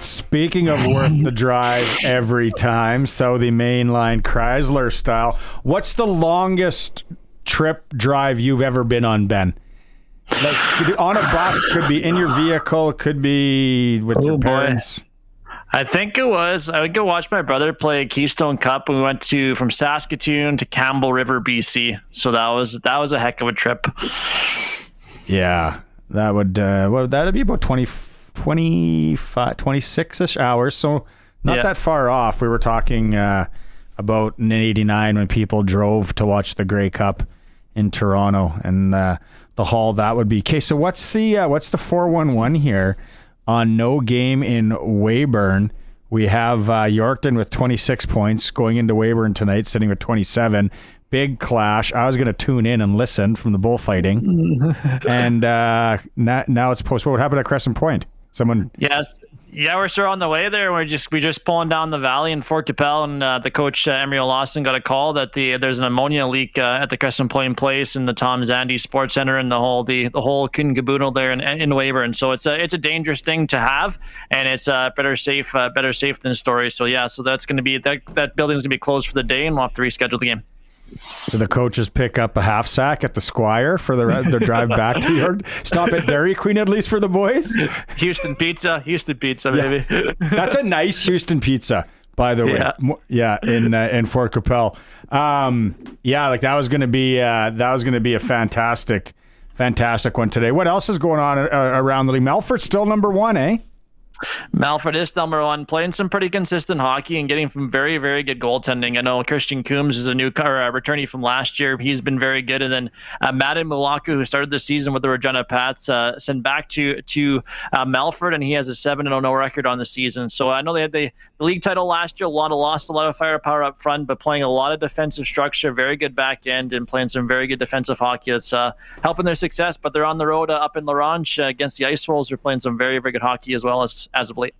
Speaking of worth the drive every time, so the mainline Chrysler style, what's the longest trip drive you've ever been on, Ben? Like, could be on a bus, could be in your vehicle, could be with your parents. I think it was. I would go watch my brother play Keystone Cup. We went from Saskatoon to Campbell River, BC. So that was a heck of a trip. Yeah, that would that'd be about 26-ish hours. So not that far off. We were talking about in '89 when people drove to watch the Grey Cup in Toronto and the haul that would be. Okay, so what's the 411 here? On no game in Weyburn, we have Yorkton with 26 points going into Weyburn tonight, sitting with 27. Big clash. I was going to tune in and listen from the bullfighting. And now it's postponed. What happened at Crescent Point? Someone... Yes. Yeah, we're sure on the way there. We're just pulling down the valley in Fort Capel, and the coach Emery Lawson got a call that there's an ammonia leak at the Crescent Point Place and the Tom Zandy Sports Center and the whole kit and caboodle there in Weyburn. So it's a dangerous thing to have, and it's better safe than sorry. So yeah, so that's going to be that building's going to be closed for the day, and we'll have to reschedule the game. Do the coaches pick up a half sack at the Squire for their drive back to York? Stop at Dairy Queen at least for the boys? Houston pizza, maybe. That's a nice Houston pizza, by the way. Yeah, in Fort Capel. Like that was going to be a fantastic one today. What else is going on around the league? Melford's still number one, eh? Melford is number one, playing some pretty consistent hockey and getting some very, very good goaltending. I know Christian Coombs is a returnee from last year. He's been very good. And then Benny Walchuk, who started the season with the Regina Pats, sent back to Melford, and he has a 7-0 record on the season. So I know they had the league title last year. Lost a lot of firepower up front, but playing a lot of defensive structure, very good back end, and playing some very good defensive hockey. It's helping their success, but they're on the road up in La Ronge against the Ice Wolves. They're playing some very, very good hockey as of late.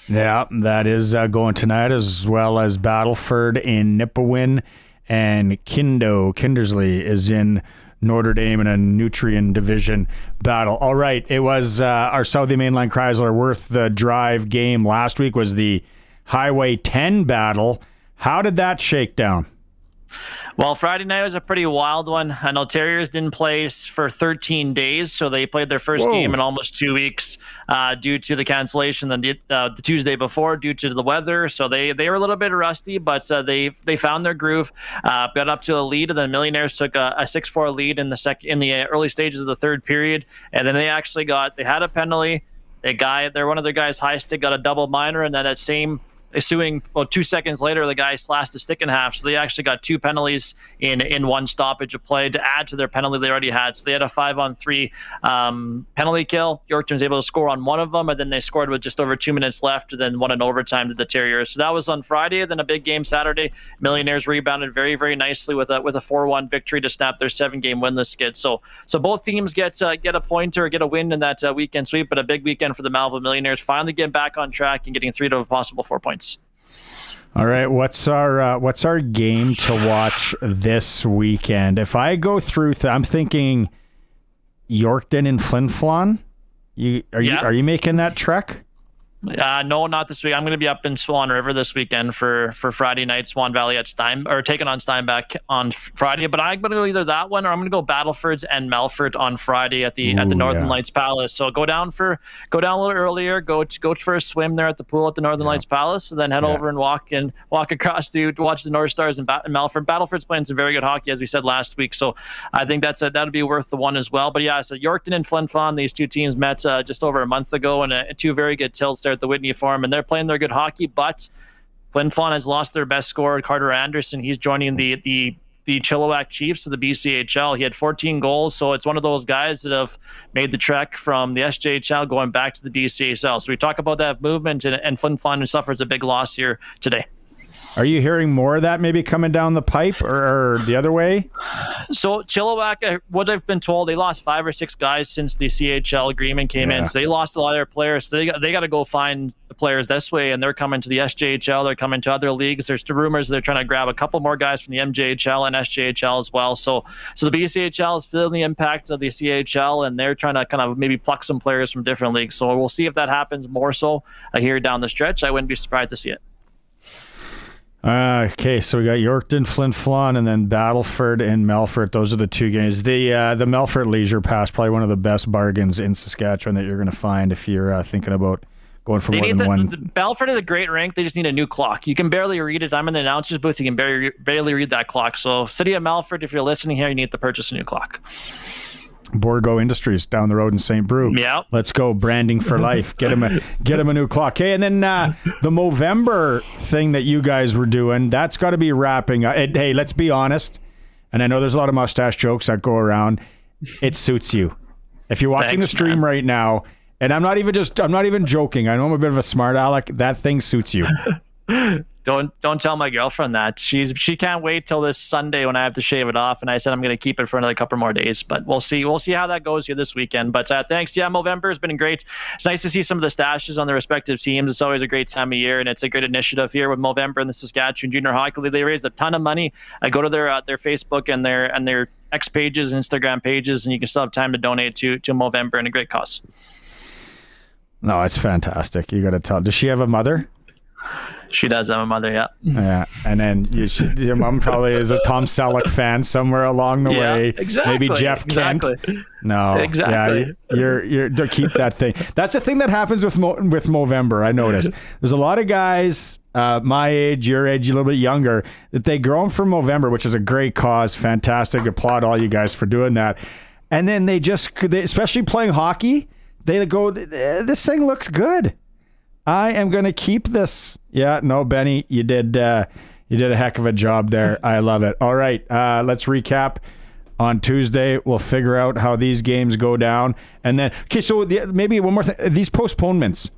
Yeah, that is going tonight, as well as Battleford in Nipawin, and Kindersley is in Notre Dame in a Nutrien Division battle. All right, it was our Southie Mainline Chrysler worth the drive game last week was the Highway 10 battle. How did that shake down? Well, Friday night was a pretty wild one. I know Terriers didn't play for 13 days, so they played their first game in almost 2 weeks due to the cancellation the Tuesday before due to the weather. So they were a little bit rusty, but they found their groove, got up to a lead, and then Millionaires took a 6-4 lead in the early stages of the third period, and then they had a penalty. One of their guys, high stick, got a double minor, and then that same ensuing, 2 seconds later, the guy slashed the stick in half. So they actually got two penalties in one stoppage of play to add to their penalty they already had. So they had a 5-on-3 penalty kill. Yorkton was able to score on one of them, and then they scored with just over 2 minutes left, and then won in overtime to the Terriers. So that was on Friday. Then a big game Saturday. Millionaires rebounded very, very nicely with a 4-1 victory to snap their 7-game winless skid. So both teams get a point or get a win in that weekend sweep, but a big weekend for the Malvern Millionaires. Finally getting back on track and getting 3 to a possible 4 points. All right, what's our game to watch this weekend? If I go through, I'm thinking Yorkton and Flin Flon. Are you making that trek? No, not this week. I'm going to be up in Swan River this weekend for Friday night, Swan Valley at taking on Steinbach on Friday. But I'm going to go either that one, or I'm going to go Battlefords and Melford on Friday at the Northern Lights Palace. So go down a little earlier, go for a swim there at the pool at the Northern Lights Palace, and then head over and walk across to watch the North Stars in Melford. Battleford's playing some very good hockey, as we said last week. So I think that'd be worth the one as well. But yeah, so Yorkton and Flin Flon, these two teams met just over a month ago, and two very good tilts there at the Whitney Forum, and they're playing their good hockey, but Flin Flon has lost their best scorer, Carter Anderson. He's joining the Chilliwack Chiefs of the BCHL. He had 14 goals, so it's one of those guys that have made the trek from the SJHL going back to the BCHL. So we talk about that movement, and Flin Flon suffers a big loss here today. Are you hearing more of that maybe coming down the pipe or the other way? So Chilliwack, what I've been told, they lost 5 or 6 guys since the CHL agreement came in. So they lost a lot of their players. So they got to go find the players this way, and they're coming to the SJHL. They're coming to other leagues. There's rumors they're trying to grab a couple more guys from the MJHL and SJHL as well. So the BCHL is feeling the impact of the CHL, and they're trying to kind of maybe pluck some players from different leagues. So we'll see if that happens more so here down the stretch. I wouldn't be surprised to see it. Okay, so we got Yorkton, Flin Flon, and then Battleford and Melfort. Those are the 2 games. The Melfort Leisure Pass, probably one of the best bargains in Saskatchewan that you're going to find if you're thinking about going for more than one. Battleford is a great rink. They just need a new clock. You can barely read it. I'm in the announcer's booth. You can barely read that clock. So City of Melfort, if you're listening here, you need to purchase a new clock. Borgo Industries down the road in St. Brew. Yeah. Let's go. Branding for life. Get him a new clock. Okay, and then the Movember thing that you guys were doing, that's got to be wrapping up. Hey, let's be honest. And I know there's a lot of mustache jokes that go around. It suits you. If you're watching the stream right now, and I'm not even joking. I know I'm a bit of a smart aleck. That thing suits you. Don't tell my girlfriend that. She can't wait till this Sunday when I have to shave it off, and I said I'm going to keep it for another couple more days, but we'll see how that goes here this weekend. But thanks. Yeah, Movember has been great. It's nice to see some of the stashes on the respective teams. It's always a great time of year, and it's a great initiative here with Movember and the Saskatchewan Junior Hockey League. They raised a ton of money. I go to their Facebook and their X pages and Instagram pages, and you can still have time to donate to Movember, and a great cause. No, it's fantastic. You got to tell. Does she have a mother? She does have a mother, yeah. Yeah, and then your mom probably is a Tom Selleck fan somewhere along the way. Exactly. Maybe Jeff Kent. No, exactly. Yeah, you're keep that thing. That's the thing that happens with Movember. I noticed there's a lot of guys my age, your age, a little bit younger, that they grow from Movember, which is a great cause. Fantastic. Applaud all you guys for doing that. And then they especially playing hockey, they go, this thing looks good. I am going to keep this. Yeah, no, Benny, you did a heck of a job there. I love it. All right, let's recap. On Tuesday, we'll figure out how these games go down. And then, okay, so maybe one more thing. These postponements.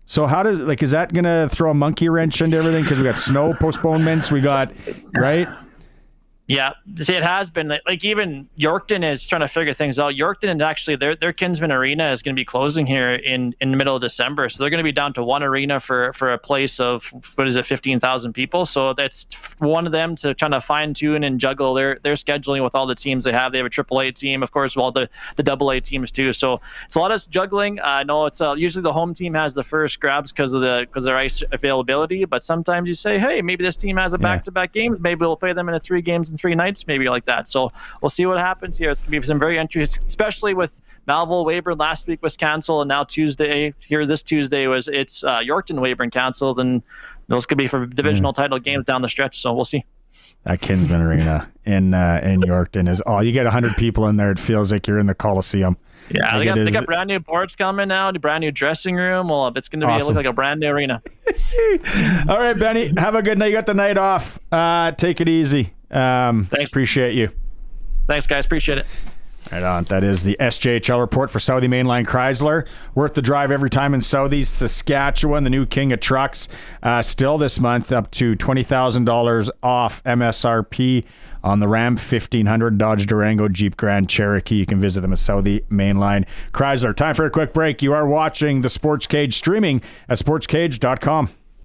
So how is that going to throw a monkey wrench into everything? Because we got snow postponements. We got, right? Yeah, see, it has been like even Yorkton is trying to figure things out. Yorkton and actually their Kinsman Arena is going to be closing here in the middle of December, so they're going to be down to one arena for a place of 15,000 people. So that's one of them to trying to fine tune and juggle their scheduling with all the teams they have. They have a AAA team, of course, well the AA teams too. So it's a lot of juggling. I know it's usually the home team has the first grabs because of their ice availability, but sometimes you say, hey, maybe this team has a back-to-back games. Maybe we'll play them in 3 games in 3 nights, maybe like that. So we'll see what happens here. It's going to be some very interesting, especially with Malville Weyburn last week was canceled, and now this Tuesday it's Yorkton Weyburn canceled, and those could be for divisional title games down the stretch. So we'll see. That Kinsman Arena in Yorkton is you get 100 people in there. It feels like you're in the Coliseum. Yeah, they got brand new boards coming now, the brand new dressing room. Well, it's going to look like a brand new arena. All right, Benny, have a good night. You got the night off. Take it easy. Thanks. Appreciate you. Thanks, guys. Appreciate it. Right on. That is the SJHL report for Southie Mainline Chrysler. Worth the drive every time in Southie, Saskatchewan. The new king of trucks. Still this month, up to $20,000 off MSRP on the Ram 1500, Dodge Durango, Jeep Grand Cherokee. You can visit them at Southie Mainline Chrysler. Time for a quick break. You are watching the Sports Cage streaming at sportscage.com.